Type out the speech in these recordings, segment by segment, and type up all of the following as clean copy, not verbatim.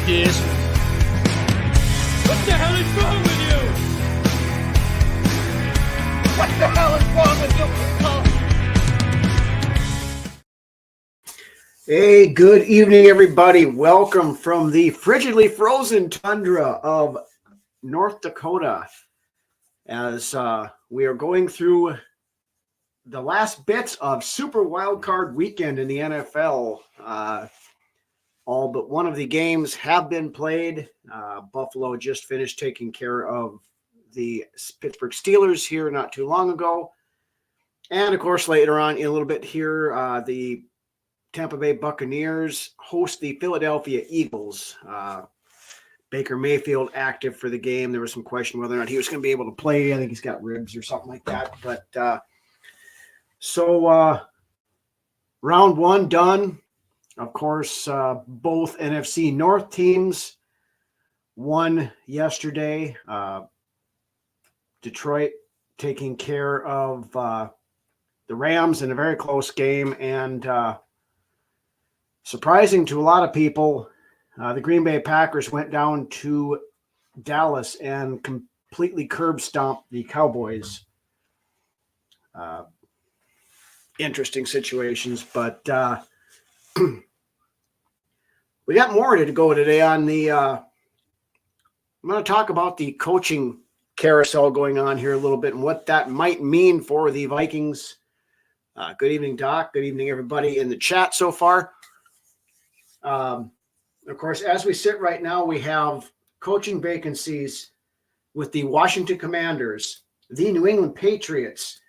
years. What the hell is wrong with you? What the hell is wrong with you? Hey, good evening, everybody. Welcome from the frigidly frozen tundra of North Dakota as we are going through the last bits of Super Wildcard Weekend in the NFL. All but one of the games have been played. Buffalo just finished taking care of the Pittsburgh Steelers here not too long ago. And, of course, later on in a little bit here, the Tampa Bay Buccaneers host the Philadelphia Eagles. Baker Mayfield active for the game. There was some question whether or not he was going to be able to play. I think he's got ribs or something like that. But so round one done. Of course, both NFC North teams won yesterday. Detroit taking care of the Rams in a very close game. And surprising to a lot of people, the Green Bay Packers went down to Dallas and completely curb stomped the Cowboys. Interesting situations, but we got more to go today on the I'm going to talk about the coaching carousel going on here a little bit and what that might mean for the Vikings. Good evening, Doc. Good evening, everybody in the chat so far. Of course, as we sit right now, we have coaching vacancies with the Washington Commanders, the New England Patriots,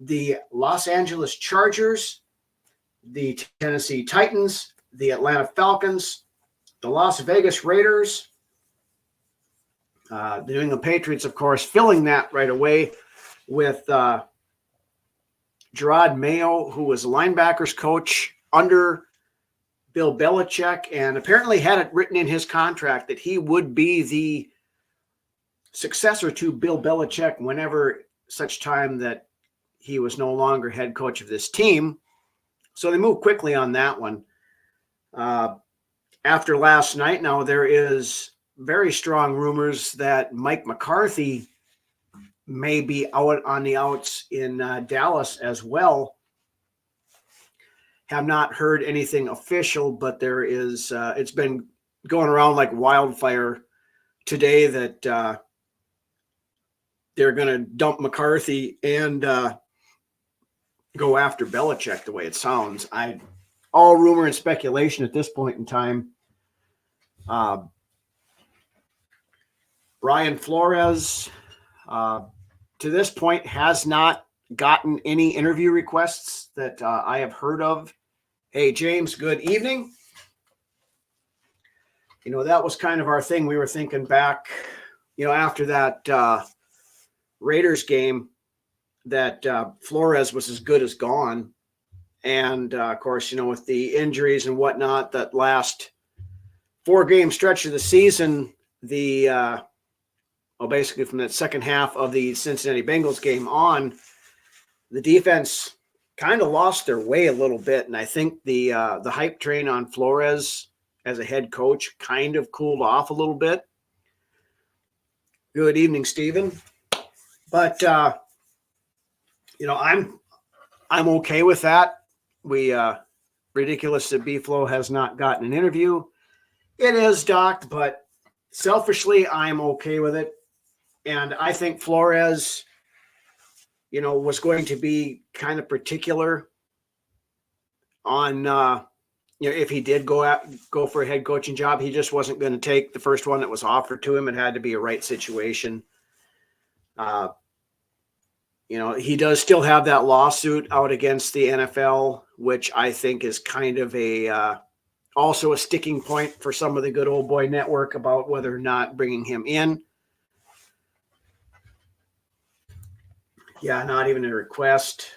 the Los Angeles Chargers, the Tennessee Titans, the Atlanta Falcons, the Las Vegas Raiders, the New England Patriots, of course, filling that right away with Gerard Mayo, who was a linebackers coach under Bill Belichick, and apparently had it written in his contract that he would be the successor to Bill Belichick whenever such time that he was no longer head coach of this team. So they moved quickly on that one. After last night, now there is very strong rumors that Mike McCarthy may be out on the outs in Dallas as well. Have not heard anything official, but there is it's been going around like wildfire today that they're going to dump McCarthy and go after Belichick the way it sounds. All rumor and speculation at this point in time. Brian Flores, to this point, has not gotten any interview requests that I have heard of. Hey, James, good evening. You know, that was kind of our thing. We were thinking back, you know, after that Raiders game that Flores was as good as gone. And, of course, you know, with the injuries and whatnot, that last 4-game stretch of the season, basically from that second half of the Cincinnati Bengals game on, the defense kind of lost their way a little bit. And I think the hype train on Flores as a head coach kind of cooled off a little bit. Good evening, Stephen. But, you know, I'm okay with that. We ridiculous that B-Flow has not gotten an interview. It is, Doc, but selfishly, I'm okay with it. And I think Flores, you know, was going to be kind of particular on, you know, if he did go for a head coaching job, he just wasn't going to take the first one that was offered to him. It had to be a right situation. You know, he does still have that lawsuit out against the NFL, which I think is kind of also a sticking point for some of the good old boy network about whether or not bringing him in. Yeah, not even a request.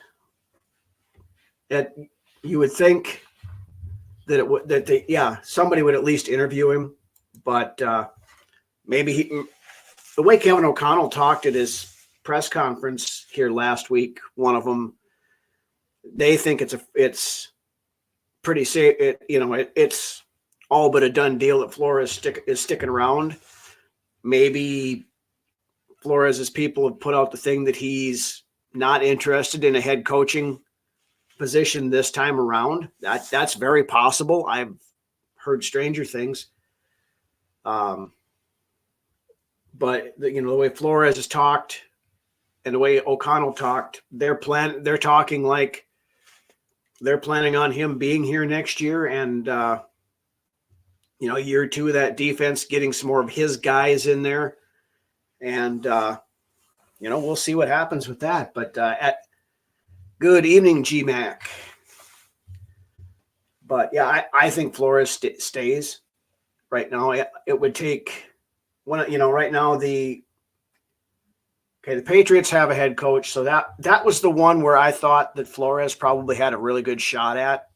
You would think that somebody would at least interview him, but maybe the way Kevin O'Connell talked at his press conference here last week, one of them, they think it's pretty safe. It's all but a done deal that Flores is sticking around. Maybe Flores's people have put out the thing that he's not interested in a head coaching position this time around. That's very possible. I've heard stranger things. But the way Flores has talked and the way O'Connell talked, they're talking like they're planning on him being here next year, and year two of that defense, getting some more of his guys in there, and we'll see what happens with that. But good evening, GMAC. But yeah, I think Flores stays right now. It would take right now the Patriots have a head coach, so that was the one where I thought that Flores probably had a really good shot at.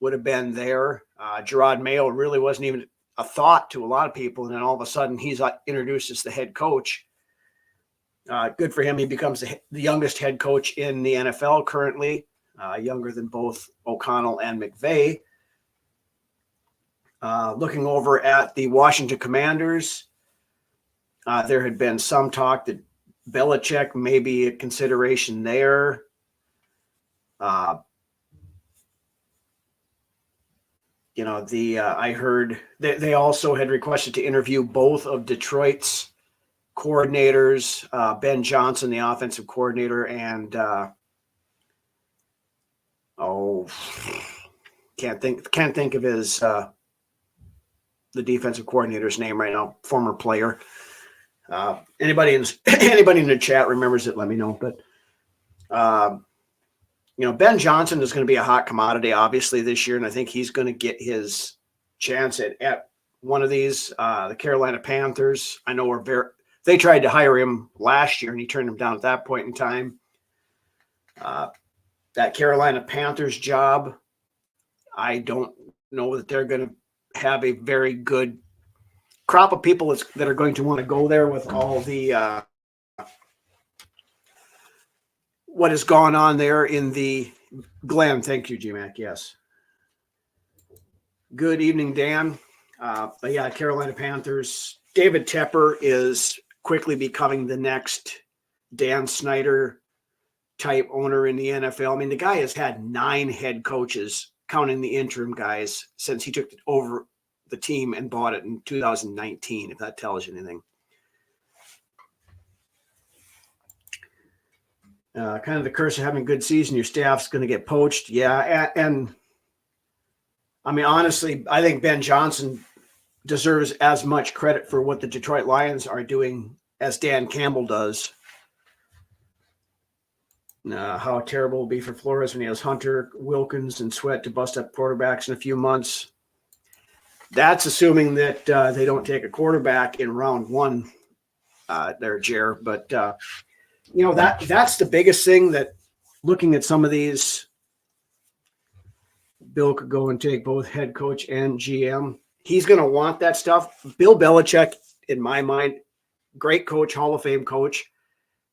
Would have been there. Gerard Mayo really wasn't even a thought to a lot of people, and then all of a sudden he's introduced as the head coach. Good for him. He becomes the youngest head coach in the NFL currently, younger than both O'Connell and McVay. Looking over at the Washington Commanders, there had been some talk that Belichick may be a consideration there. I heard that they also had requested to interview both of Detroit's coordinators, Ben Johnson, the offensive coordinator, and can't think of his the defensive coordinator's name right now. Former player. Anybody in the chat remembers it, let me know. But Ben Johnson is going to be a hot commodity, obviously, this year, and I think he's going to get his chance at one of these. The Carolina Panthers, I know they tried to hire him last year, and he turned them down at that point in time. That Carolina Panthers job, I don't know that they're going to have a very good crop of people that are going to want to go there with all the what has gone on there in the Glenn. Thank you, GMAC. Yes. Good evening, Dan. But yeah, Carolina Panthers. David Tepper is quickly becoming the next Dan Snyder type owner in the NFL. I mean, the guy has had 9 head coaches, counting the interim guys, since he took over the team and bought it in 2019, if that tells you anything. Kind of the curse of having a good season. Your staff's going to get poached. Yeah. And I mean, honestly, I think Ben Johnson deserves as much credit for what the Detroit Lions are doing as Dan Campbell does. How terrible it will be for Flores when he has Hunter, Wilkins, and Sweat to bust up quarterbacks in a few months. That's assuming that they don't take a quarterback in round 1 there, Jer. But, that's the biggest thing, that looking at some of these, Bill could go and take both head coach and GM. He's going to want that stuff. Bill Belichick, in my mind, great coach, Hall of Fame coach,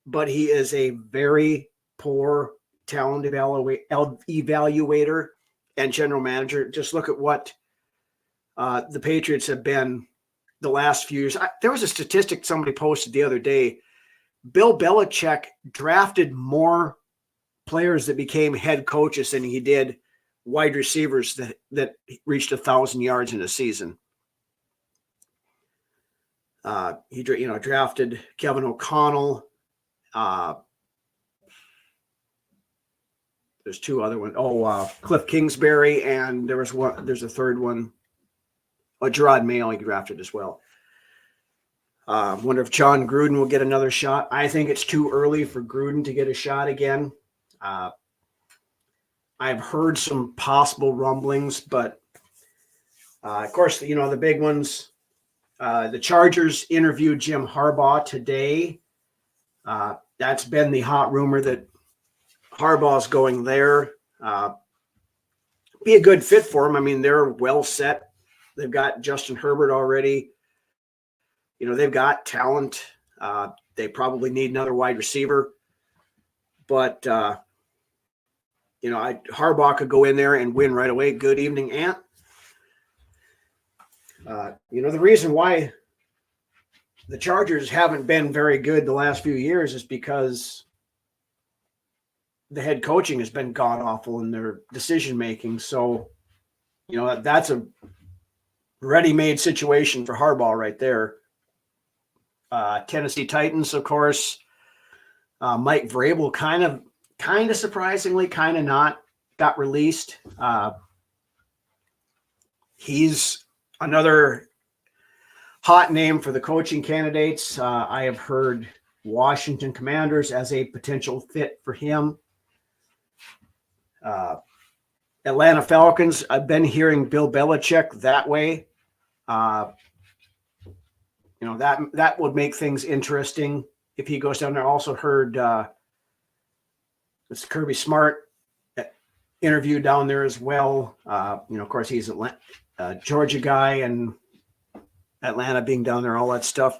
but he is a very poor talent evaluator and general manager. Just look at what the Patriots have been the last few years. There was a statistic somebody posted the other day. Bill Belichick drafted more players that became head coaches than he did wide receivers that reached 1,000 yards in a season. He drafted Kevin O'Connell. There's 2 other ones. Cliff Kingsbury, and there's a third one. Gerard Mayo he drafted as well. Wonder if John Gruden will get another shot. I think it's too early for Gruden to get a shot again. I've heard some possible rumblings, but of course, the big ones. The Chargers interviewed Jim Harbaugh today. That's been the hot rumor that Harbaugh's going there. Be a good fit for him. I mean, they're well set. They've got Justin Herbert already. They've got talent. They probably need another wide receiver. But, Harbaugh could go in there and win right away. Good evening, Ant. The reason why the Chargers haven't been very good the last few years is because the head coaching has been god awful in their decision making. So, that's a ready-made situation for Harbaugh right there. Tennessee Titans, of course. Mike Vrabel kind of surprisingly, kind of not, got released. He's another hot name for the coaching candidates. I have heard Washington Commanders as a potential fit for him. Atlanta Falcons, I've been hearing Bill Belichick that way. That would make things interesting if he goes down there. Also heard this Kirby Smart interview down there as well. Of course, he's a Georgia guy, and Atlanta being down there, all that stuff.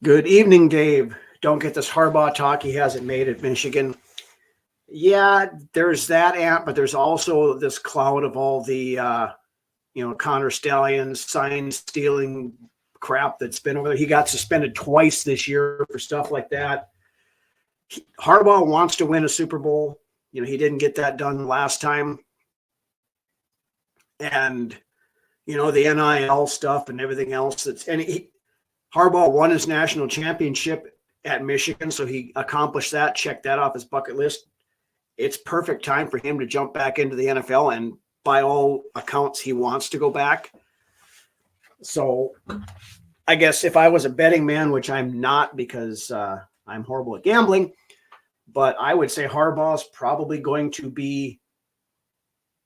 Good evening, Dave. Don't get this Harbaugh talk he hasn't made at Michigan. Yeah, there's that, but there's also this cloud of all the Connor Stallions sign stealing crap that's been over there. He got suspended twice this year for stuff like that. Harbaugh wants to win a Super Bowl. He didn't get that done last time. And, the NIL stuff and everything else. Harbaugh won his national championship at Michigan, so he accomplished that, checked that off his bucket list. It's perfect time for him to jump back into the NFL, and by all accounts, he wants to go back. So I guess if I was a betting man, which I'm not because I'm horrible at gambling, but I would say Harbaugh's probably going to be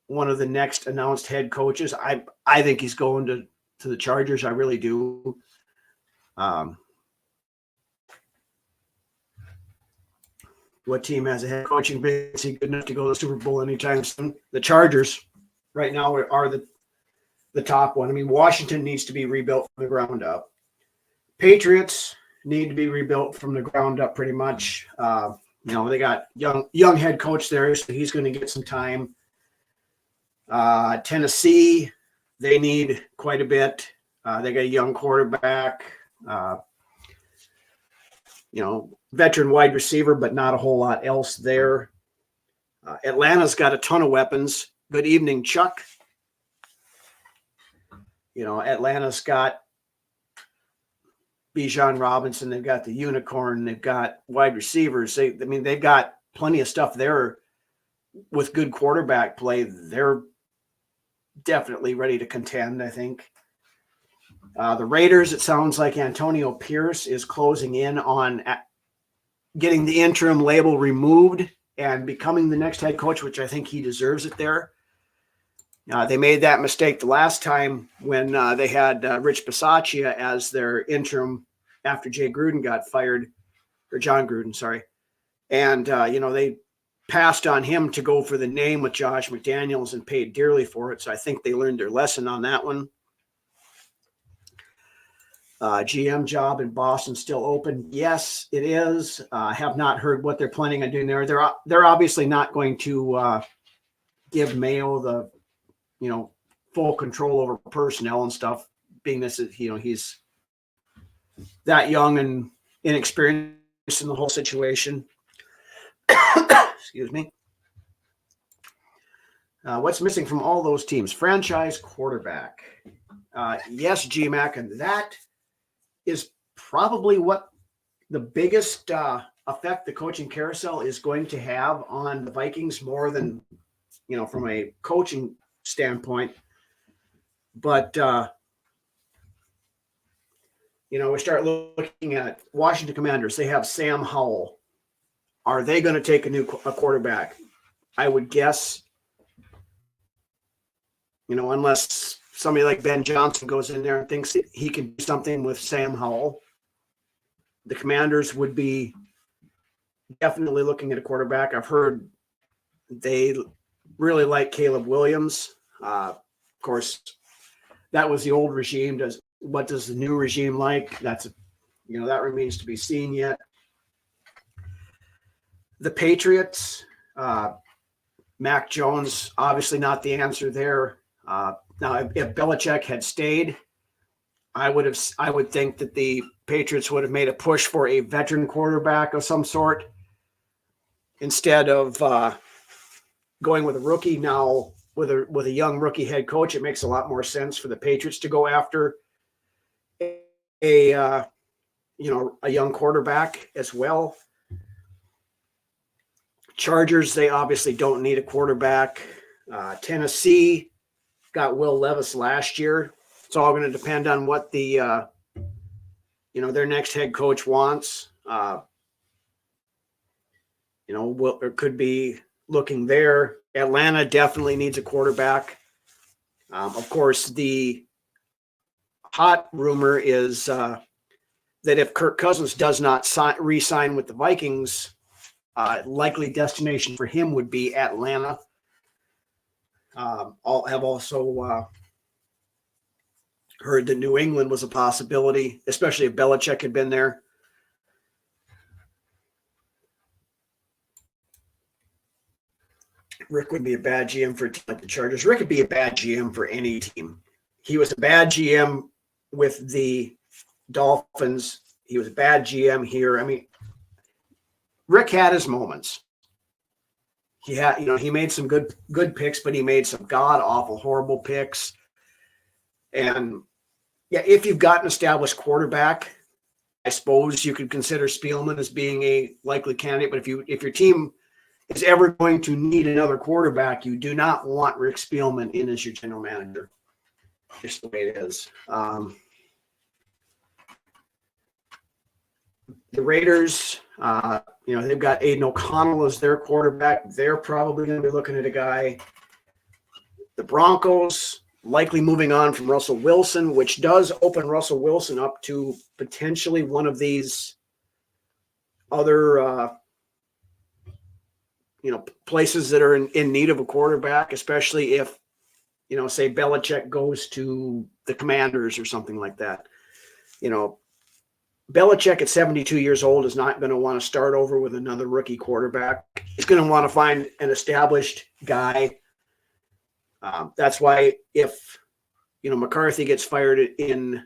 one of the next announced head coaches. I think he's going to the Chargers. I really do. What team has a head coaching vacancy good enough to go to the Super Bowl anytime soon? The Chargers right now are the top one. I mean, Washington needs to be rebuilt from the ground up. Patriots need to be rebuilt from the ground up pretty much. They got young head coach there, so he's going to get some time. Tennessee, they need quite a bit. They got a young quarterback, veteran wide receiver, but not a whole lot else there. Atlanta's got a ton of weapons. Good evening, Chuck. Atlanta's got Bijan Robinson. They've got the unicorn. They've got wide receivers. They've got plenty of stuff there with good quarterback play. They're definitely ready to contend, I think. The Raiders, it sounds like Antonio Pierce is closing in on getting the interim label removed and becoming the next head coach, which I think he deserves it there. They made that mistake the last time when they had Rich Bisaccia as their interim after Jay Gruden got fired, or John Gruden, sorry. And, they passed on him to go for the name with Josh McDaniels and paid dearly for it. So I think they learned their lesson on that one. GM job in Boston still open. Yes, it is. I have not heard what they're planning on doing there. They're obviously not going to give Mayo the, full control over personnel and stuff, being this, he's that young and inexperienced in the whole situation. Excuse me. What's missing from all those teams? Franchise quarterback. Yes, GMAC, and that is probably what the biggest effect the coaching carousel is going to have on the Vikings, more than, from a coaching standpoint. But, we start looking at Washington Commanders. They have Sam Howell. Are they going to take a quarterback? I would guess, unless somebody like Ben Johnson goes in there and thinks that he can do something with Sam Howell, the Commanders would be definitely looking at a quarterback. I've heard they really like Caleb Williams. Of course, that was the old regime. What does the new regime like? That remains to be seen yet. The Patriots, Mac Jones, obviously not the answer there. Not Now, if Belichick had stayed, I would think that the Patriots would have made a push for a veteran quarterback of some sort instead of going with a rookie. Now, with a young rookie head coach, it makes a lot more sense for the Patriots to go after a young quarterback as well. Chargers, they obviously don't need a quarterback. Tennessee got Will Levis last year. It's all going to depend on what the their next head coach wants. There could be looking there. Atlanta definitely needs a quarterback. Of course, the hot rumor is that if Kirk Cousins does not re-sign with the Vikings, likely destination for him would be Atlanta. I'll have also heard that New England was a possibility, especially if Belichick had been there. Rick would be a bad GM for a team like the Chargers. Rick would be a bad GM for any team. He was a bad GM with the Dolphins. He was a bad GM here. I mean, Rick had his moments. He had, he made some good picks, but he made some god awful, horrible picks. And yeah, if you've got an established quarterback, I suppose you could consider Spielman as being a likely candidate. But if your team is ever going to need another quarterback, you do not want Rick Spielman in as your general manager. Just the way it is. The Raiders, they've got Aiden O'Connell as their quarterback. They're probably going to be looking at a guy. The Broncos, likely moving on from Russell Wilson, which does open Russell Wilson up to potentially one of these other places that are in need of a quarterback, especially if, say Belichick goes to the Commanders or something like that. Belichick at 72 years old is not going to want to start over with another rookie quarterback. He's going to want to find an established guy. That's why if, McCarthy gets fired in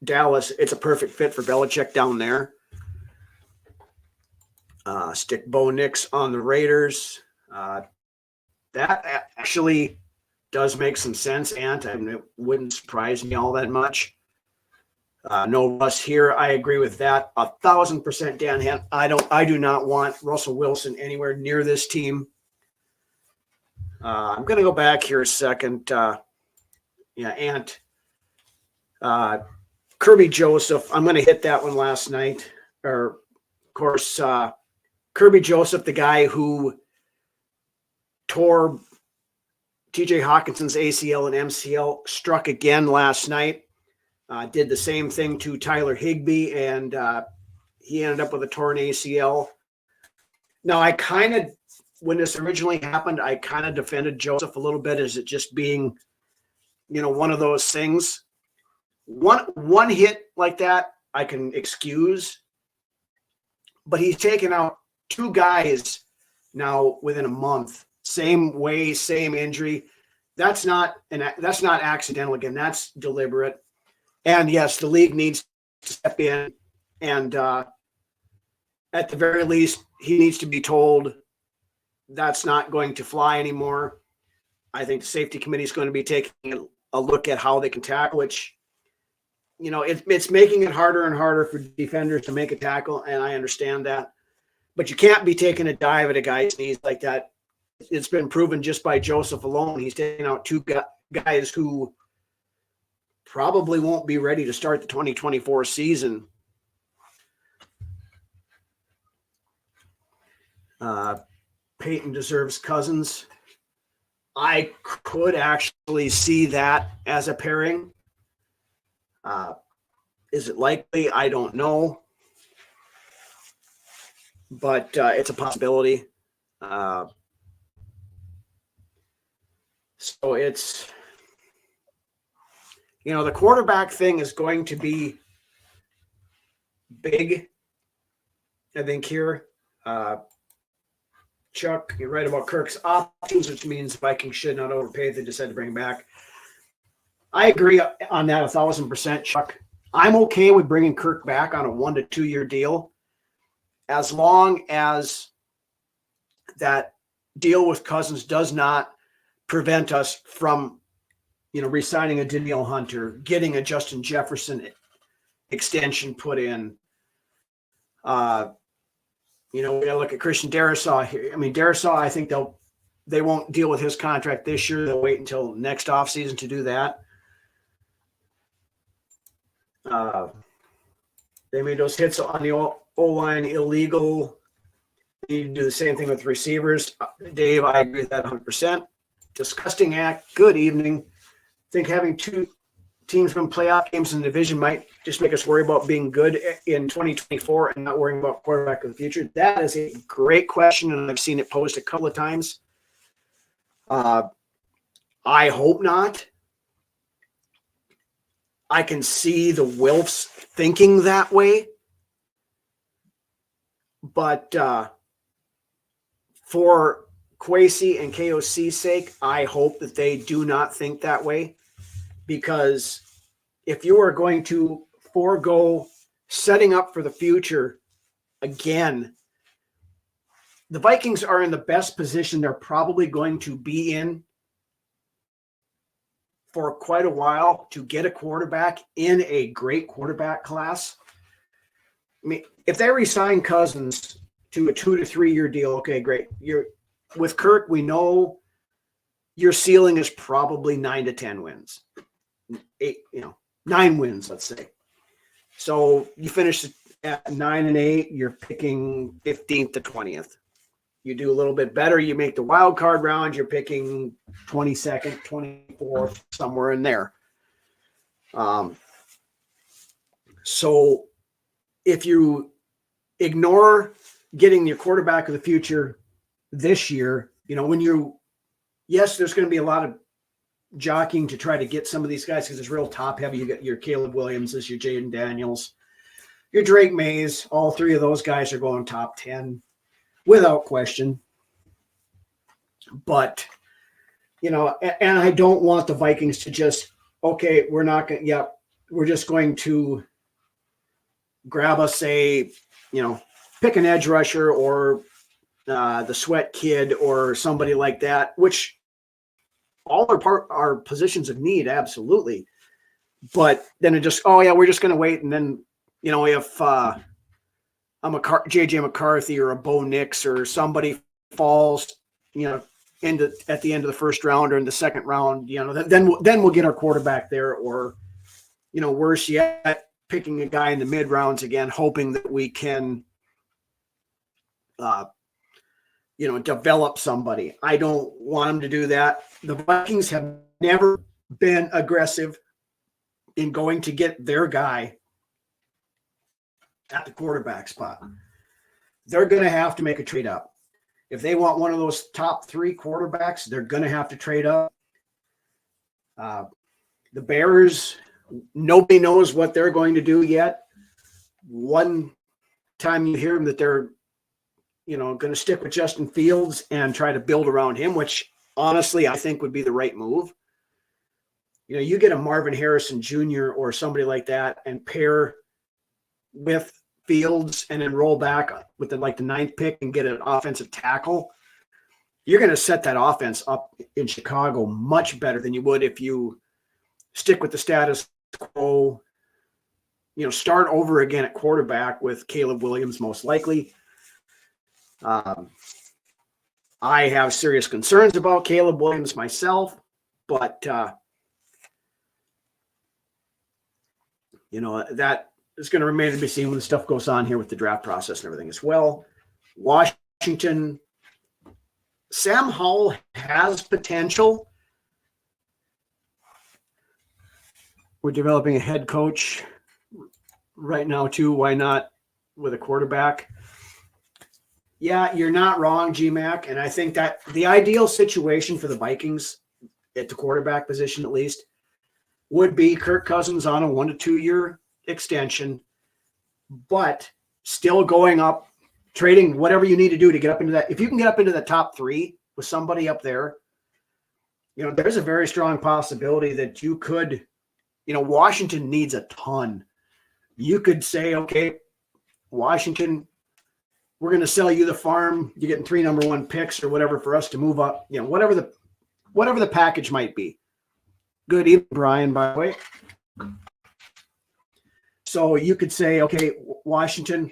Dallas, it's a perfect fit for Belichick down there. Stick Bo Nix on the Raiders. That actually does make some sense, and it wouldn't surprise me all that much. No Russ here. I agree with that 1,000%. Dan Hand. I do not want Russell Wilson anywhere near this team. I'm going to go back here a second. Kirby Joseph. I'm going to hit that one last night. Of course, Kirby Joseph, the guy who tore TJ Hawkinson's ACL and MCL, struck again last night. Did the same thing to Tyler Higbee, and he ended up with a torn ACL. Now, when this originally happened, I kind of defended Joseph a little bit as it just being, one of those things. One hit like that I can excuse, but he's taken out two guys now within a month. Same way, same injury. That's not accidental. Again, that's deliberate. And yes, the league needs to step in, and at the very least, he needs to be told that's not going to fly anymore. I think the safety committee is going to be taking a look at how they can tackle, which, it's making it harder and harder for defenders to make a tackle, and I understand that. But you can't be taking a dive at a guy's knees like that. It's been proven just by Joseph alone. He's taking out two guys who probably won't be ready to start the 2024 season. Peyton deserves Cousins. I could actually see that as a pairing. Is it likely? I don't know. But it's a possibility. So it's, the quarterback thing is going to be big, I think, here. Chuck, you're right about Kirk's options, which means Vikings should not overpay if they decide to bring him back. I agree on that 1,000%, Chuck. I'm okay with bringing Kirk back on a 1 to 2 year deal, as long as that deal with Cousins does not prevent us from, re-signing a Danielle Hunter, getting a Justin Jefferson extension put in. We got to look at Christian Darrisaw here. I mean, Darrisaw, I think they won't deal with his contract this year. They'll wait until next offseason to do that. They made those hits on the O-line illegal. You do the same thing with receivers. Dave, I agree with that 100%. Disgusting act. Good evening. I think having two teams win playoff games in the division might just make us worry about being good in 2024 and not worrying about quarterback of the future. That is a great question, and I've seen it posed a couple of times. I hope not. I can see the Wilfs thinking that way. But for Kwesi and KOC's sake, I hope that they do not think that way. Because if you are going to forego setting up for the future again, the Vikings are in the best position they're probably going to be in for quite a while to get a quarterback in a great quarterback class. I mean, if they resign Cousins to a 2 to 3 year deal, okay, great. With Kirk, we know your ceiling is probably 9 to 10 wins. 9 wins, let's say. So you finish at 9 and 8, you're picking 15th to 20th. You do a little bit better, you make the wild card round, you're picking 22nd, 24th, somewhere in there. So if you ignore getting your quarterback of the future this year, yes, there's going to be a lot of jockeying to try to get some of these guys because it's real top heavy. You got your Caleb Williamses, your Jaden Daniels, your Drake Mays. All three of those guys are going top 10 without question. But, and I don't want the Vikings to just, okay, we're just going to grab us pick an edge rusher or the sweat kid or somebody like that, which all are positions of need, absolutely. But then it just, we're just going to wait. And then, if I'm a JJ McCarthy or a Bo Nix or somebody falls, at the end of the first round or in the second round, then we'll get our quarterback there, or, worse yet, picking a guy in the mid rounds again, hoping that we can, develop somebody. I don't want them to do that. The Vikings have never been aggressive in going to get their guy at the quarterback spot. They're going to have to make a trade up. If they want one of those top 3 quarterbacks, they're going to have to trade up. The Bears, nobody knows what they're going to do yet. One time you hear them that they're, going to stick with Justin Fields and try to build around him, which honestly I think would be the right move. You get a Marvin Harrison Jr. or somebody like that and pair with Fields and then roll back with the 9th pick and get an offensive tackle. You're going to set that offense up in Chicago much better than you would if you stick with the status quo, start over again at quarterback with Caleb Williams most likely. I have serious concerns about Caleb Williams myself, but that is going to remain to be seen when the stuff goes on here with the draft process and everything as well. Washington, Sam Howell has potential. We're developing a head coach right now too. Why not with a quarterback? Yeah, you're not wrong, GMAC. And I think that the ideal situation for the Vikings at the quarterback position, at least, would be Kirk Cousins on a 1 to 2 year extension, but still going up, trading whatever you need to do to get up into that. If you can get up into the top 3 with somebody up there, there's a very strong possibility that you could, Washington needs a ton. You could say, okay, Washington, we're going to sell you the farm. You're getting 3 number 1 picks or whatever for us to move up, whatever the package might be. Good evening, Brian, by the way. So you could say, okay, Washington,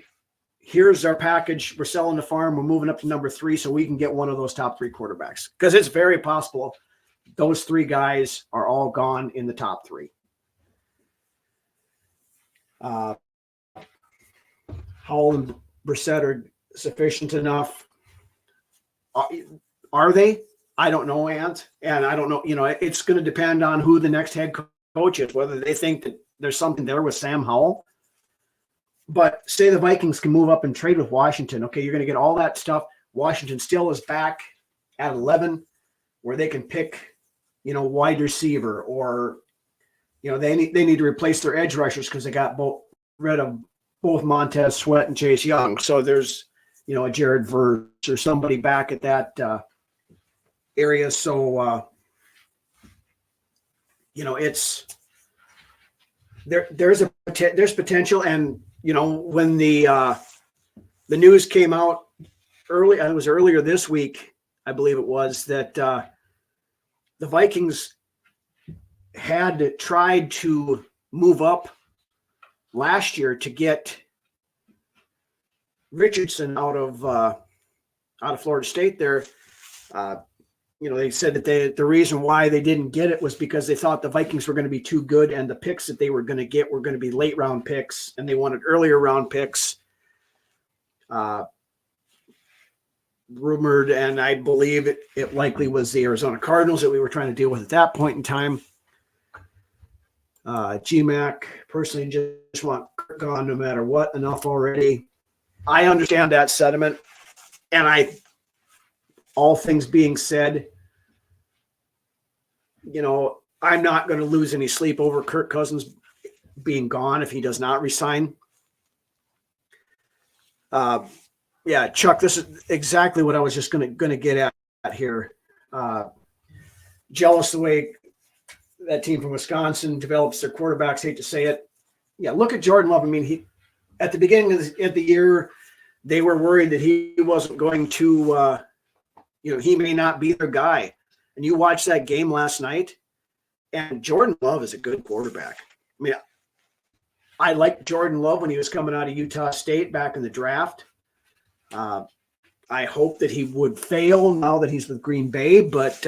here's our package. We're selling the farm. We're moving up to number 3 so we can get one of those top 3 quarterbacks. Because it's very possible those 3 guys are all gone in the top 3. Howell and Brissett are sufficient enough. Are they? I don't know, Ant. And I don't know, it's going to depend on who the next head coach is, whether they think that there's something there with Sam Howell. But say the Vikings can move up and trade with Washington. Okay, you're going to get all that stuff. Washington still is back at 11 where they can pick, wide receiver, or, they need to replace their edge rushers because they got rid of both Montez Sweat and Chase Young. So there's, a Jared Verse or somebody back at that area. So, it's there's potential. And, when the news came out it was earlier this week, I believe it was, that the Vikings had tried to move up last year to get Richardson out of Florida State there. They said that the reason why they didn't get it was because they thought the Vikings were going to be too good, and the picks that they were going to get were going to be late round picks, and they wanted earlier round picks. Rumored, and I believe it likely was the Arizona Cardinals that we were trying to deal with at that point in time. GMAC, personally, just want Kirk gone no matter what. Enough already. I understand that sentiment, and all things being said, I'm not going to lose any sleep over Kirk Cousins being gone if he does not resign. Yeah, Chuck, this is exactly what I was just going to get at here. Jealous the way that team from Wisconsin develops their quarterbacks. Hate to say it. Yeah, look at Jordan Love. I mean, he at the beginning of the year, they were worried that he wasn't going to, he may not be their guy. And you watched that game last night, and Jordan Love is a good quarterback. I mean, I liked Jordan Love when he was coming out of Utah State back in the draft. I hope that he would fail now that he's with Green Bay, but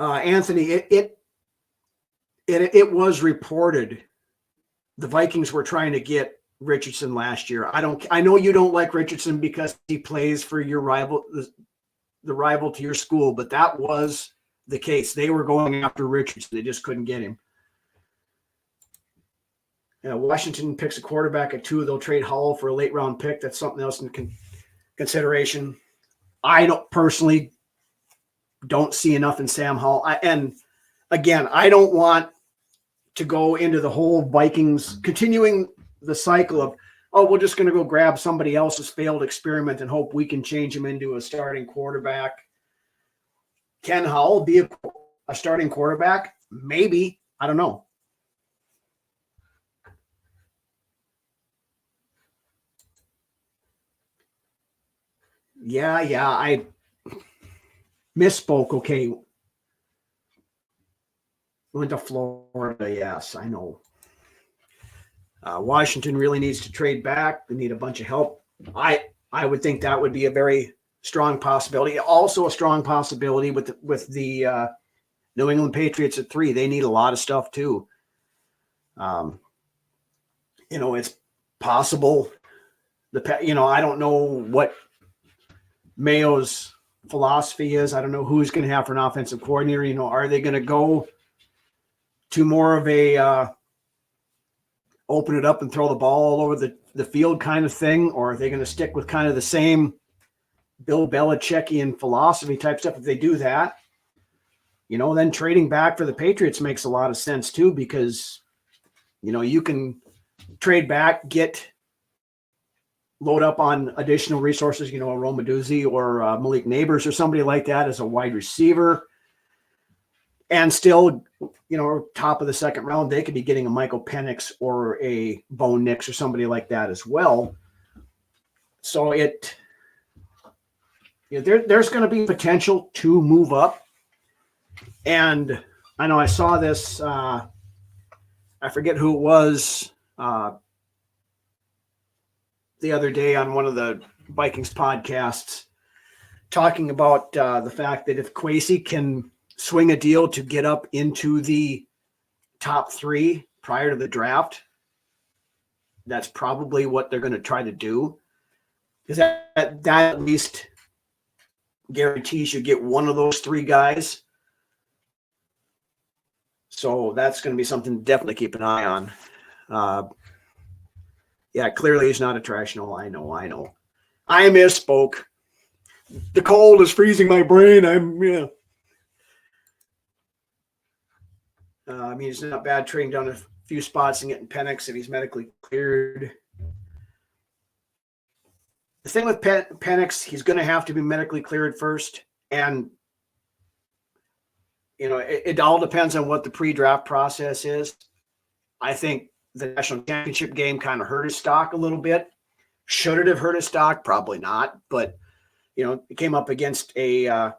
Anthony, it was reported the Vikings were trying to get Richardson last year. I know you don't like Richardson because he plays for your rival, the rival to your school, but that was the case. They were going after Richardson. They just couldn't get him. Washington picks a quarterback at 2. They'll trade Howell for a late round pick. That's something else in consideration. I personally don't see enough in Sam Howell. And again, I don't want to go into the whole Vikings continuing the cycle of, we're just going to go grab somebody else's failed experiment and hope we can change him into a starting quarterback. Can Howell be a starting quarterback? Maybe. I don't know. Yeah, I misspoke. Okay. Went to Florida. Yes, I know. Washington really needs to trade back. They need a bunch of help. I would think that would be a very strong possibility. Also a strong possibility with the New England Patriots at 3. They need a lot of stuff too. It's possible. I don't know what Mayo's philosophy is. I don't know who's going to have for an offensive coordinator. Are they going to go to more of a open it up and throw the ball all over the field kind of thing, or are they going to stick with kind of the same Bill Belichickian philosophy type stuff? If they do that, then trading back for the Patriots makes a lot of sense too, because you can trade back, get load up on additional resources, a Romaduzzi or Malik Neighbors or somebody like that as a wide receiver. And still, top of the second round, they could be getting a Michael Penix or a Bo Nix or somebody like that as well. So there's going to be potential to move up. And I know I saw this, I forget who it was, the other day on one of the Vikings podcasts, talking about the fact that if Kwesi can swing a deal to get up into the top 3 prior to the draft, that's probably what they're going to try to do. Because that at least guarantees you get one of those 3 guys. So that's going to be something to definitely keep an eye on. Yeah, clearly he's not attractional. I know. I misspoke. The cold is freezing my brain. It's not bad trading down a few spots and getting Penix if he's medically cleared. The thing with Penix, he's going to have to be medically cleared first. And, it all depends on what the pre-draft process is. I think the national championship game kind of hurt his stock a little bit. Should it have hurt his stock? Probably not. But, it came up against Michigan's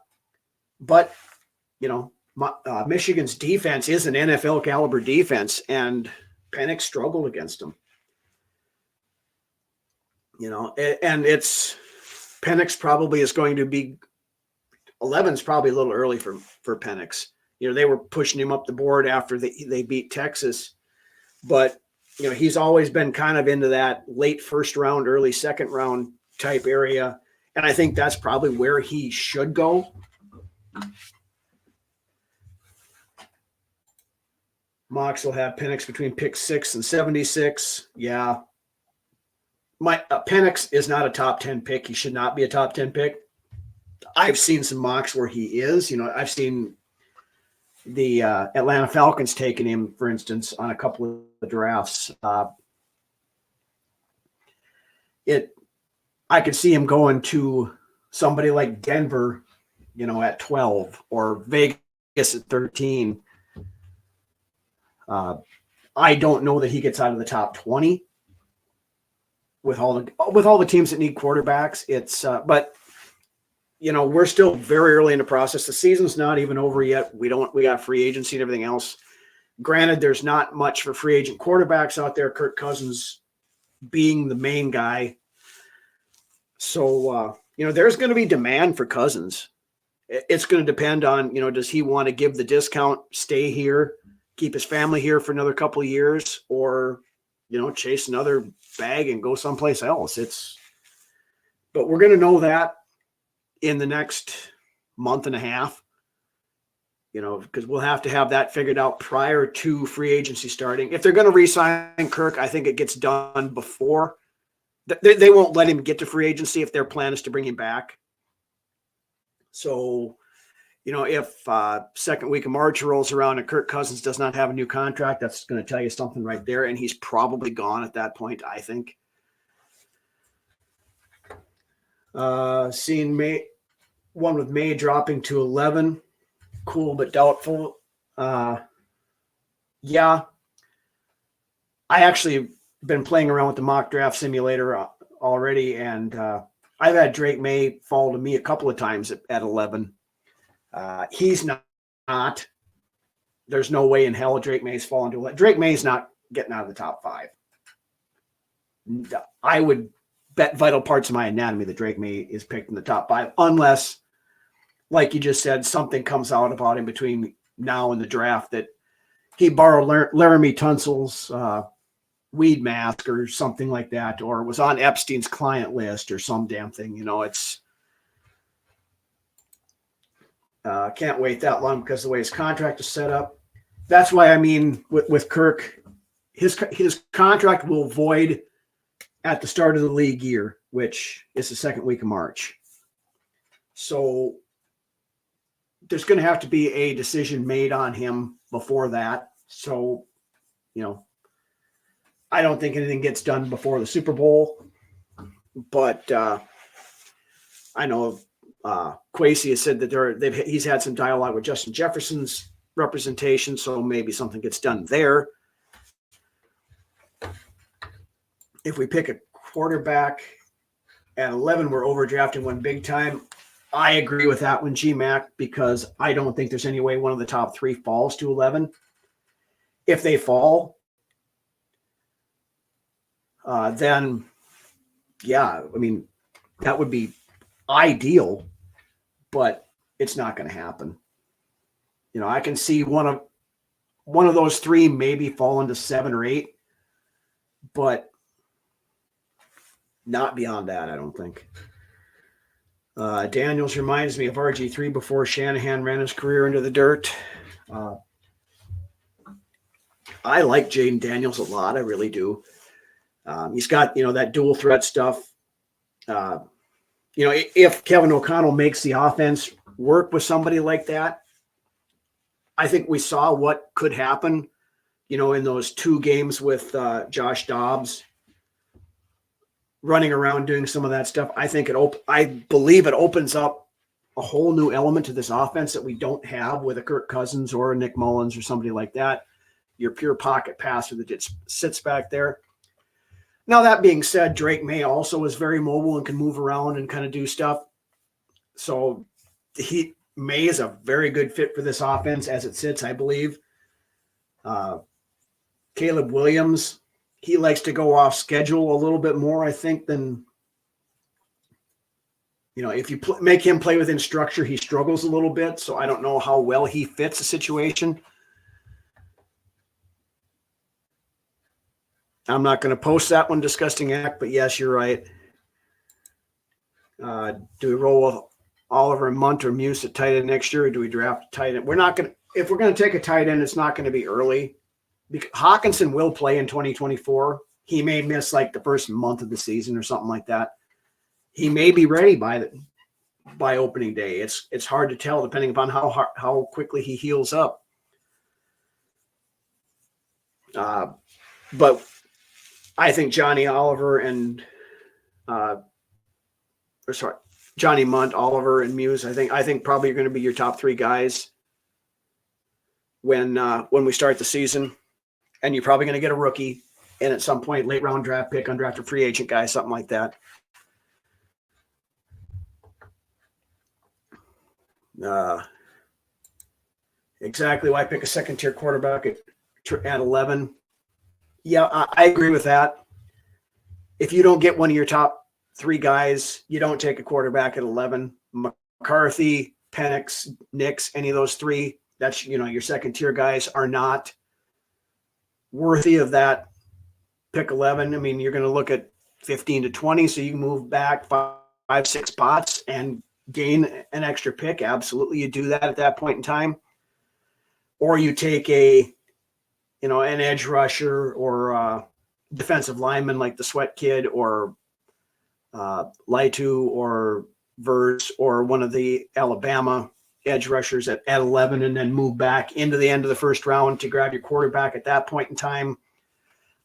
defense is an NFL caliber defense, and Penix struggled against them. And it's Penix probably is going to be 11's probably a little early for Penix. They were pushing him up the board after they beat Texas, but he's always been kind of into that late first round, early second round type area. And I think that's probably where he should go. Mox will have Penix between pick 6 and 76. Yeah. Penix is not a top 10 pick. He should not be a top 10 pick. I've seen some mocks where he is. I've seen the Atlanta Falcons taking him, for instance, on a couple of drafts. I could see him going to somebody like Denver, at 12 or Vegas at 13. I don't know that he gets out of the top 20 with all the teams that need quarterbacks. But we're still very early in the process. The season's not even over yet. We got free agency and everything else. Granted, there's not much for free agent quarterbacks out there. Kirk Cousins being the main guy. So, there's going to be demand for Cousins. It's going to depend on, does he want to give the discount, stay here, keep his family here for another couple of years, or, chase another bag and go someplace else. But we're going to know that in the next month and a half, because we'll have to have that figured out prior to free agency starting. If they're going to re-sign Kirk, I think it gets done before. They won't let him get to free agency if their plan is to bring him back. So, if second week of March rolls around and Kirk Cousins does not have a new contract, that's going to tell you something right there. And he's probably gone at that point, I think. Seeing one with May dropping to 11. Cool, but doubtful. Yeah. I actually been playing around with the mock draft simulator already, and I've had Drake May fall to me a couple of times at 11. He's not. There's no way in hell Drake May's falling to 11. Drake May's not getting out of the top 5. I would bet vital parts of my anatomy that Drake May is picked in the top 5, unless, like you just said, something comes out about him between now and the draft that he borrowed Laramie Tunsil's weed mask or something like that, or was on Epstein's client list or some damn thing. It's can't wait that long because the way his contract is set up. That's why, with Kirk, his contract will void at the start of the league year, which is the second week of March. So there's going to have to be a decision made on him before that. So, I don't think anything gets done before the Super Bowl. But I know Quasey has said that he's had some dialogue with Justin Jefferson's representation, so maybe something gets done there. If we pick a quarterback at 11, we're overdrafting one big time. I agree with that one, G-Mac, because I don't think there's any way one of the top three falls to 11. If they fall, then, yeah, I mean, that would be ideal, but it's not going to happen. You know, I can see one of those three maybe fall into 7 or 8, but not beyond that, I don't think. Daniels reminds me of RG3 before Shanahan ran his career into the dirt. I like Jaden Daniels a lot. I really do. He's got, that dual threat stuff. If Kevin O'Connell makes the offense work with somebody like that, I think we saw what could happen, in those 2 games with Josh Dobbs running around doing some of that stuff. I believe it opens up a whole new element to this offense that we don't have with a Kirk Cousins or a Nick Mullins or somebody like that. Your pure pocket passer that just sits back there. Now, that being said, Drake May also is very mobile and can move around and kind of do stuff. So May is a very good fit for this offense as it sits, I believe. Caleb Williams, he likes to go off schedule a little bit more, I think, than, if you make him play within structure, he struggles a little bit. So I don't know how well he fits the situation. I'm not going to post that one, Disgusting Act, but yes, you're right. Do we roll with Oliver and Munt or Muse at tight end next year, or do we draft a tight end? If we're going to take a tight end, it's not going to be early. Because Hawkinson will play in 2024. He may miss like the first month of the season or something like that. He may be ready by opening day. It's hard to tell depending upon how quickly he heals up. But I think Johnny Oliver and Johnny Munt, Oliver, and Muse. I think probably are going to be your top 3 guys when we start the season. And you're probably going to get a rookie and at some point late round draft pick, undrafted free agent guy, something like that. Exactly why pick a second tier quarterback at 11. Yeah, I agree with that. If you don't get one of your top 3 guys, you don't take a quarterback at 11. McCarthy, Penix, Nix, any of those 3, that's, your second tier guys are not worthy of that pick 11. I mean, you're going to look at 15 to 20, so you can move back 5-6 spots and gain an extra pick. Absolutely, you do that at that point in time. Or you take an edge rusher or defensive lineman like the Sweat Kid or Laitu or Verts or one of the Alabama edge rushers at 11 and then move back into the end of the first round to grab your quarterback at that point in time.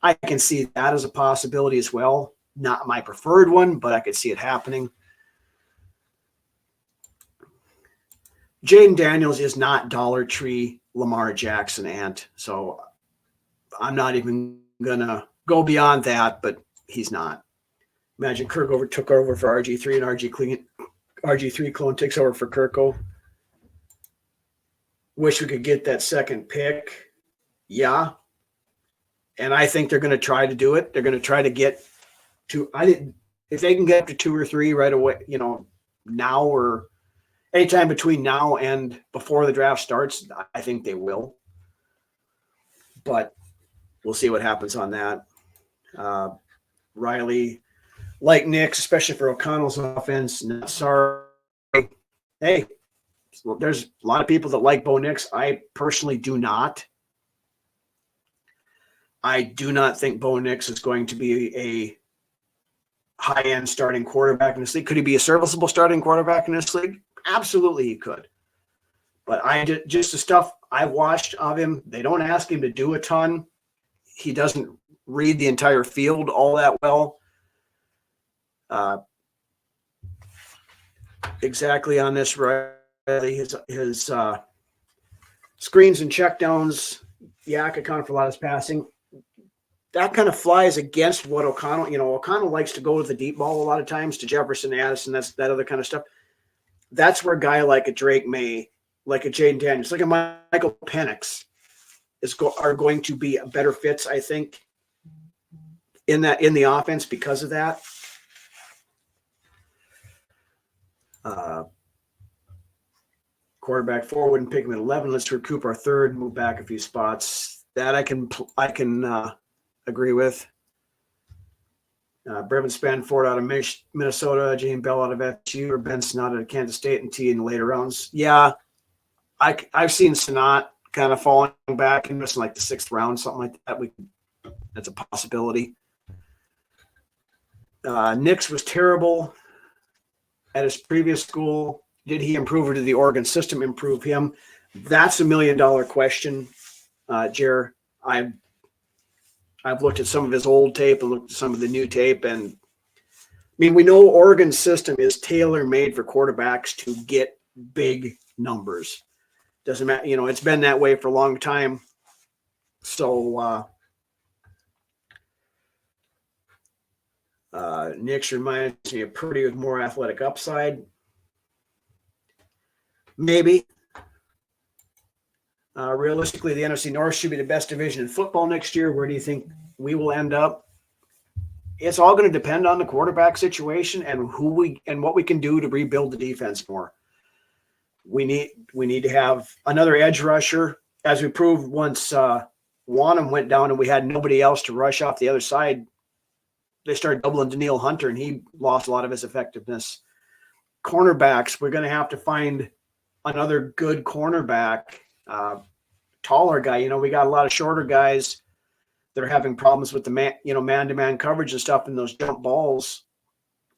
I can see that as a possibility as well. Not my preferred one, but I could see it happening. Jaden Daniels is not Dollar Tree Lamar Jackson Ant, so I'm not even going to go beyond that, but he's not. Imagine Kirk took over for RG3 and RG3 clone takes over for Kirko. Wish we could get that second pick. Yeah. And I think they're going to try to do it. They're going to try to get to, if they can get up to 2 or 3 right away, now or anytime between now and before the draft starts, I think they will. But we'll see what happens on that. Riley, like Nix, especially for O'Connell's offense, not sorry. Hey, well, there's a lot of people that like Bo Nix. I personally do not. I do not think Bo Nix is going to be a high-end starting quarterback in this league. Could he be a serviceable starting quarterback in this league? Absolutely he could. But just the stuff I've watched of him, they don't ask him to do a ton. He doesn't read the entire field all that well. Exactly on this, right? His screens and checkdowns, Yak account for a lot of his passing. That kind of flies against what O'Connell, O'Connell likes to go to the deep ball a lot of times to Jefferson, Addison, that other kind of stuff. That's where a guy like a Drake May, like a Jaden Daniels, like a Michael Penix are going to be better fits, I think, in the offense because of that. Quarterback 4 wouldn't pick him at 11. Let's recoup our third, move back a few spots. That I can agree with. Brevin Spanford out of Minnesota, James Bell out of FSU, or Ben Snott out of Kansas State, and T in the later rounds. Yeah, I've seen Snott kind of falling back in like the 6th round, something like that. That's a possibility. Nix was terrible at his previous school. Did he improve, or did the Oregon system improve him? That's $1 million question, Jer. I've looked at some of his old tape and looked at some of the new tape, and I mean, we know Oregon's system is tailor-made for quarterbacks to get big numbers. Doesn't matter, it's been that way for a long time. So Nix reminds me of Purdy with more athletic upside. Maybe. Realistically, the NFC North should be the best division in football next year. Where do you think we will end up? It's all going to depend on the quarterback situation and what we can do to rebuild the defense more. We need to have another edge rusher, as we proved once Wanham went down and we had nobody else to rush off the other side. They started doubling Daniil Hunter, and he lost a lot of his effectiveness. Cornerbacks, we're going to have to find another good cornerback, taller guy. We got a lot of shorter guys that are having problems with the man-to-man coverage and stuff, and those jump balls.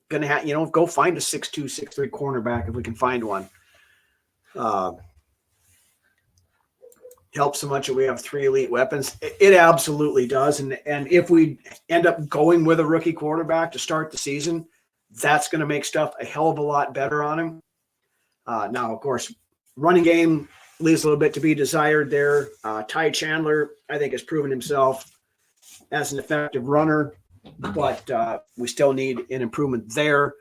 Going to have, go find a 6'2", 6'3" cornerback if we can find one. Helps so much that we have 3 elite weapons. It absolutely does. And if we end up going with a rookie quarterback to start the season, that's going to make stuff a hell of a lot better on him. Now, of course, running game leaves a little bit to be desired there. Ty Chandler, I think, has proven himself as an effective runner, but we still need an improvement there.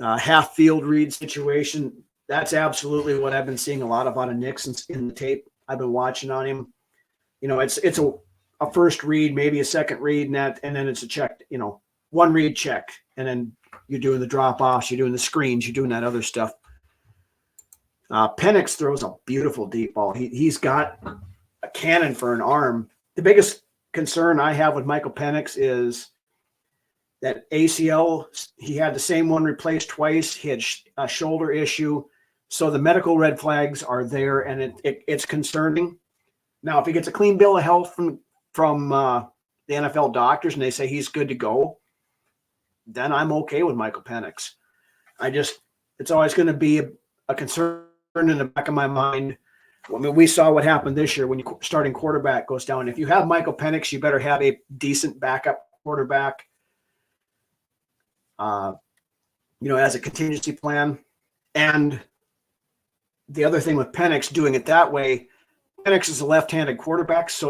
Half field read situation. That's absolutely what I've been seeing a lot of out of Nixon in the tape I've been watching on him. It's a first read, maybe a second read, and then it's a check, one read check, and then you're doing the drop-offs, you're doing the screens, you're doing that other stuff. Penix throws a beautiful deep ball. He's got a cannon for an arm. The biggest concern I have with Michael Penix is that ACL, he had the same one replaced twice. He had a shoulder issue. So the medical red flags are there, and it's concerning. Now, if he gets a clean bill of health from the NFL doctors and they say he's good to go, then I'm okay with Michael Penix. It's always going to be a concern in the back of my mind. I mean, we saw what happened this year when your starting quarterback goes down. If you have Michael Penix, you better have a decent backup quarterback, as a contingency plan. And the other thing with Penix, doing it that way, Penix is a left-handed quarterback, so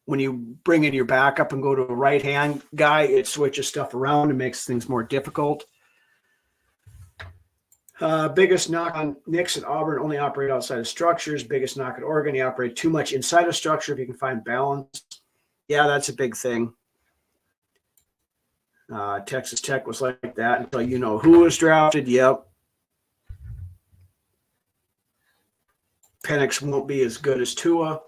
when you bring in your backup and go to a right-hand guy, it switches stuff around and makes things more difficult. Biggest knock on Nix at Auburn, only operate outside of structures. Biggest knock at Oregon, he operate too much inside of structure if you can find balance. Yeah, that's a big thing. Texas Tech was like that until who was drafted. Yep. Penix won't be as good as Tua.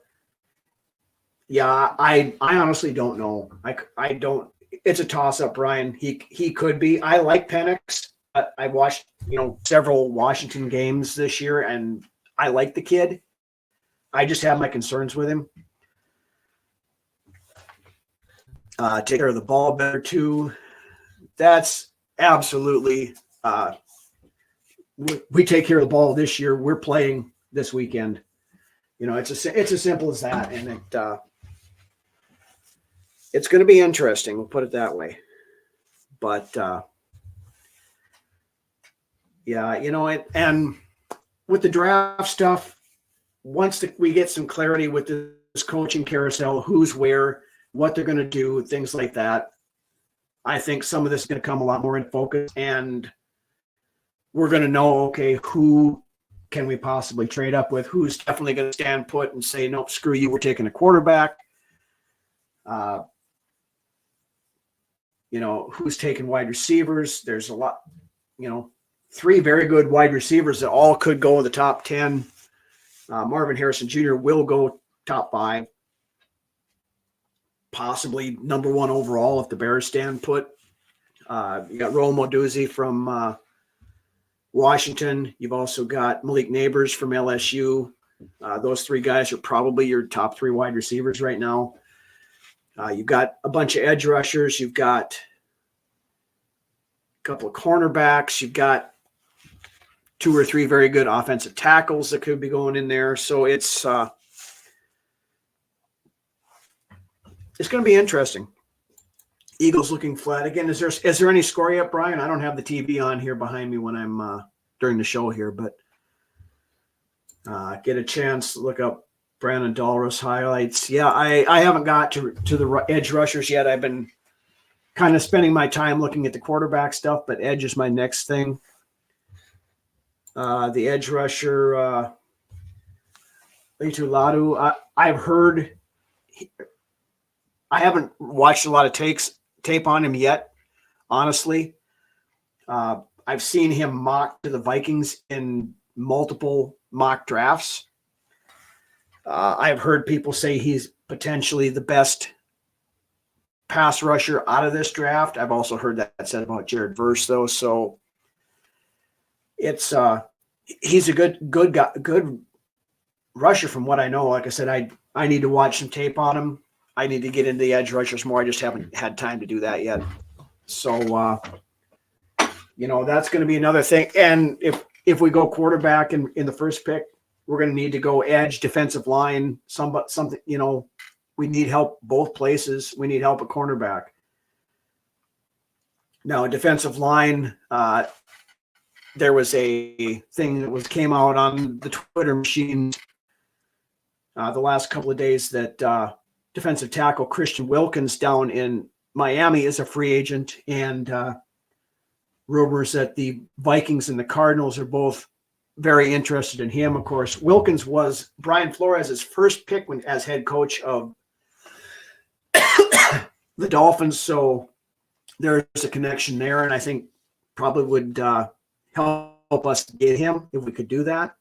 Yeah, I honestly don't know. I don't. It's a toss-up, Ryan. He could be. I like Penix. I watched several Washington games this year, and I like the kid. I just have my concerns with him. Take care of the ball better too. That's absolutely. We take care of the ball this year. We're playing this weekend. It's as simple as that, and it's going to be interesting. We'll put it that way. But yeah, and with the draft stuff, once we get some clarity with this coaching carousel, who's where, what they're going to do, things like that, I think some of this is going to come a lot more in focus, and we're going to know, okay, who can we possibly trade up with? Who's definitely going to stand put and say, nope, screw you, we're taking a quarterback. Who's taking wide receivers? There's a lot, 3 very good wide receivers that all could go in the top 10. Marvin Harrison Jr. will go top 5, possibly number 1 overall if the Bears stand put. You got Rome Oduzzi from Washington. You've also got Malik Neighbors from LSU. Those 3 guys are probably your top 3 wide receivers right now. You've got a bunch of edge rushers. You've got a couple of cornerbacks. You've got 2 or 3 very good offensive tackles that could be going in there. So it's going to be interesting. Eagles looking flat again. Is there any score yet, Brian? I don't have the TV on here behind me when I'm during the show here, but get a chance to look up Brandon Dolros highlights. Yeah, I haven't got to the edge rushers yet. I've been kind of spending my time looking at the quarterback stuff, but edge is my next thing. The edge rusher, Leitu Ladu, I've heard. I haven't watched a lot of tape on him yet, honestly. I've seen him mocked to the Vikings in multiple mock drafts. I've heard people say he's potentially the best pass rusher out of this draft. I've also heard that said about Jared Verse, though. So it's he's a good guy, good rusher from what I know. Like I said, I need to watch some tape on him. I need to get into the edge rushers more. I just haven't had time to do that yet. So that's going to be another thing. And if we go quarterback in the first pick, we're going to need to go edge, defensive line, something, we need help both places. We need help at cornerback. Now, defensive line, there was a thing that came out on the Twitter machine the last couple of days that defensive tackle Christian Wilkins down in Miami is a free agent, and rumors that the Vikings and the Cardinals are both very interested in him. Of course, Wilkins was Brian Flores' first pick as head coach of the Dolphins, so there's a connection there, and I think probably would help us get him if we could do that.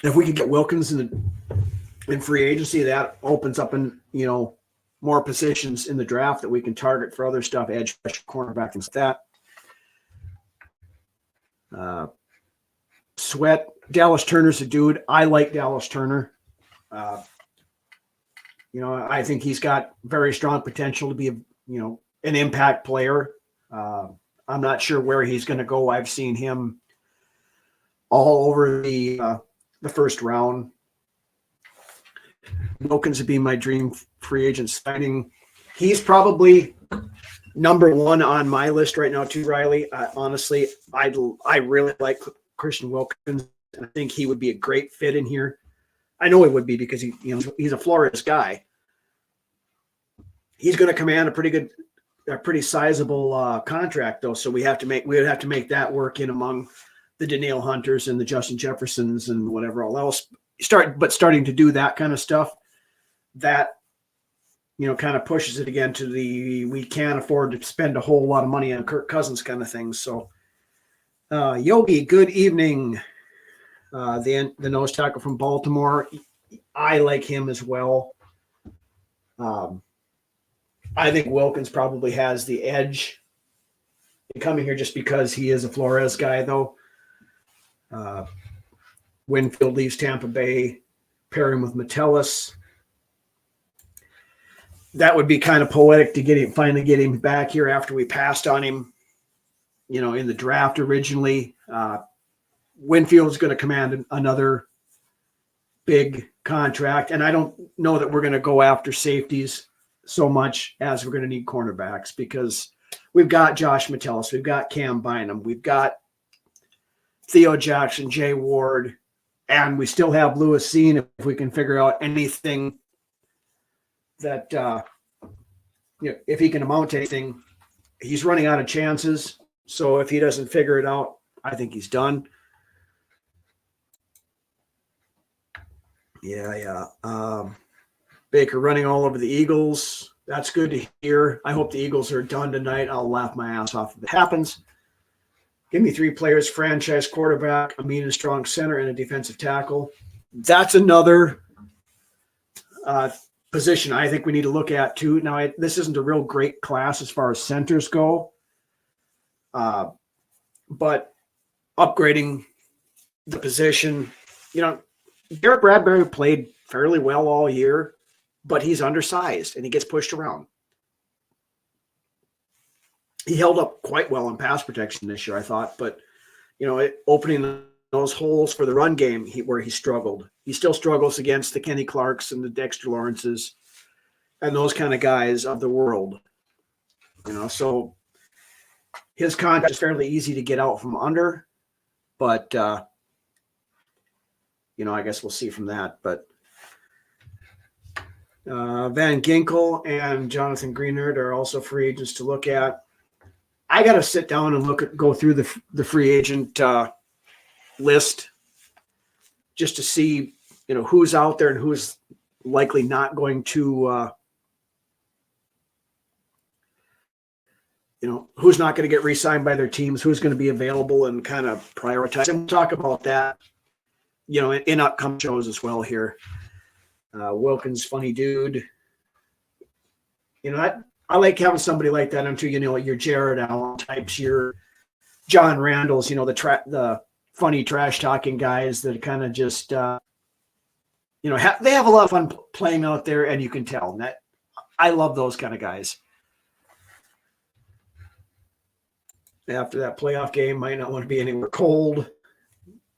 If we could get Wilkins in free agency, that opens up more positions in the draft that we can target for other stuff, edge, cornerback, things like that. Sweat, Dallas Turner's a dude. I like Dallas Turner. I think he's got very strong potential to be an impact player. I'm not sure where he's going to go. I've seen him all over the first round. Wilkins would be my dream free agent signing. He's probably number 1 on my list right now too, Riley. Honestly, I really like Christian Wilkins, and I think he would be a great fit in here. I know he would be because he's a Flores guy. He's going to command a pretty sizable contract though, so we would have to make that work in among the Danielle Hunters and the Justin Jeffersons and whatever all else. Starting to do that kind of stuff, that kind of pushes it again to we can't afford to spend a whole lot of money on Kirk Cousins kind of thing. So Yogi, good evening. The nose tackle from Baltimore, I like him as well. I think Wilkins probably has the edge coming here just because he is a Flores guy, though. Winfield leaves Tampa Bay, pair him with Metellus. That would be kind of poetic to finally get him back here after we passed on him, in the draft originally. Winfield's going to command another big contract, and I don't know that we're going to go after safeties so much as we're going to need cornerbacks, because we've got Josh Metellus, we've got Cam Bynum, we've got Theo Jackson, Jay Ward, and we still have Lewis Seen if we can figure out anything that, if he can amount to anything. He's running out of chances. So if he doesn't figure it out, I think he's done. Yeah. Baker running all over the Eagles. That's good to hear. I hope the Eagles are done tonight. I'll laugh my ass off if it happens. Give me 3 players: franchise quarterback, a mean and strong center, and a defensive tackle. That's another position I think we need to look at too. Now, this isn't a real great class as far as centers go, but upgrading the position, Garrett Bradbury played fairly well all year, but he's undersized and he gets pushed around. He held up quite well in pass protection this year, I thought, but opening those holes for the run game where he struggled. He still struggles against the Kenny Clarks and the Dexter Lawrences and those kind of guys of the world. So his contract is fairly easy to get out from under, but I guess we'll see from that. But Van Ginkel and Jonathan Greenard are also free agents to look at. I got to sit down and go through the free agent list just to see, who's out there and who's likely not going to, who's not going to get re-signed by their teams, who's going to be available, and kind of prioritize. And we'll talk about that, in upcoming shows as well here. Wilkins, funny dude. I like having somebody like that until your Jared Allen types, your John Randalls, the funny trash talking guys that kind of just, they have a lot of fun playing out there, and you can tell that. I love those kind of guys. After that playoff game, might not want to be anywhere cold.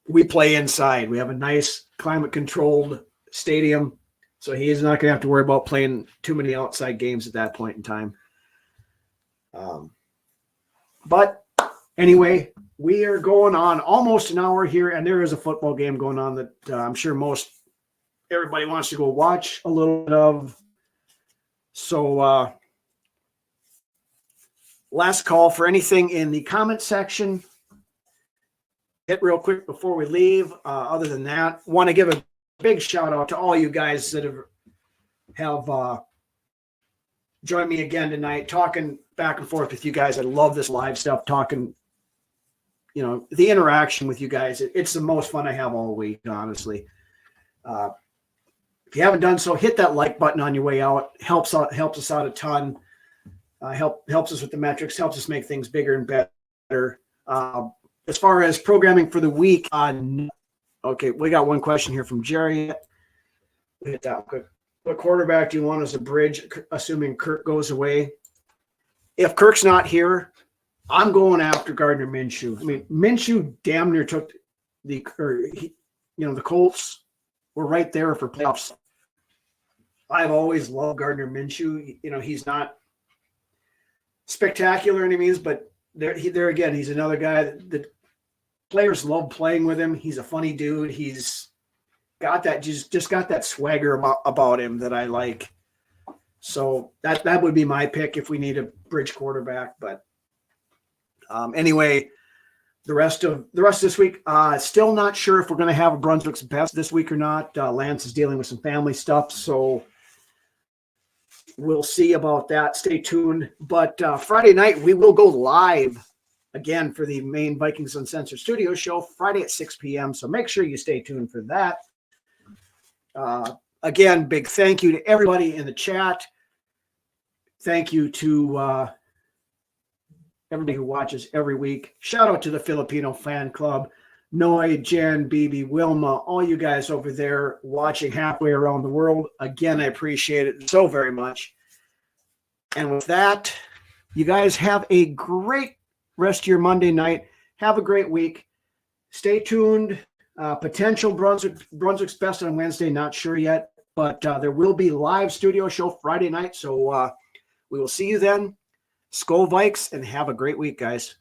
We play inside. We have a nice climate-controlled stadium, so he's not going to have to worry about playing too many outside games at that point in time. But anyway, we are going on almost an hour here, and there is a football game going on that I'm sure everybody wants to go watch a little bit of. So last call for anything in the comment section. Hit real quick before we leave. Other than that, want to give a big shout out to all you guys that have joined me again tonight, talking back and forth with you guys. I love this live stuff, talking, the interaction with you guys. It's the most fun I have all week, honestly. If you haven't done so, hit that like button on your way out. Helps us out a ton. Helps us with the metrics, helps us make things bigger and better. As far as programming for the week, okay, we got one question here from Jerry. We'll hit that quick. What quarterback do you want as a bridge, assuming Kirk goes away? If Kirk's not here, I'm going after Gardner Minshew. I mean, Minshew damn near took the Colts were right there for playoffs. I've always loved Gardner Minshew. He's not spectacular any means, but there again, he's another guy that players love playing with him. He's a funny dude. He's got that just got that swagger about him that I like. So that would be my pick if we need a bridge quarterback. But anyway, the rest of this week, still not sure if we're going to have a Brunswick's Best this week or not. Lance is dealing with some family stuff, so we'll see about that. Stay tuned. But Friday night, we will go live again for the main Vikings Uncensored Studio show Friday at 6 p.m. So make sure you stay tuned for that. Again, big thank you to everybody in the chat. Thank you to everybody who watches every week. Shout out to the Filipino fan club. Noi, Jen, Bibi, Wilma, all you guys over there watching halfway around the world. Again, I appreciate it so very much. And with that, you guys have a great rest of your Monday night. Have a great week. Stay tuned. Potential Brunswick's Best on Wednesday. Not sure yet. But there will be live studio show Friday night. So we will see you then. Skol Vikes, and have a great week, guys.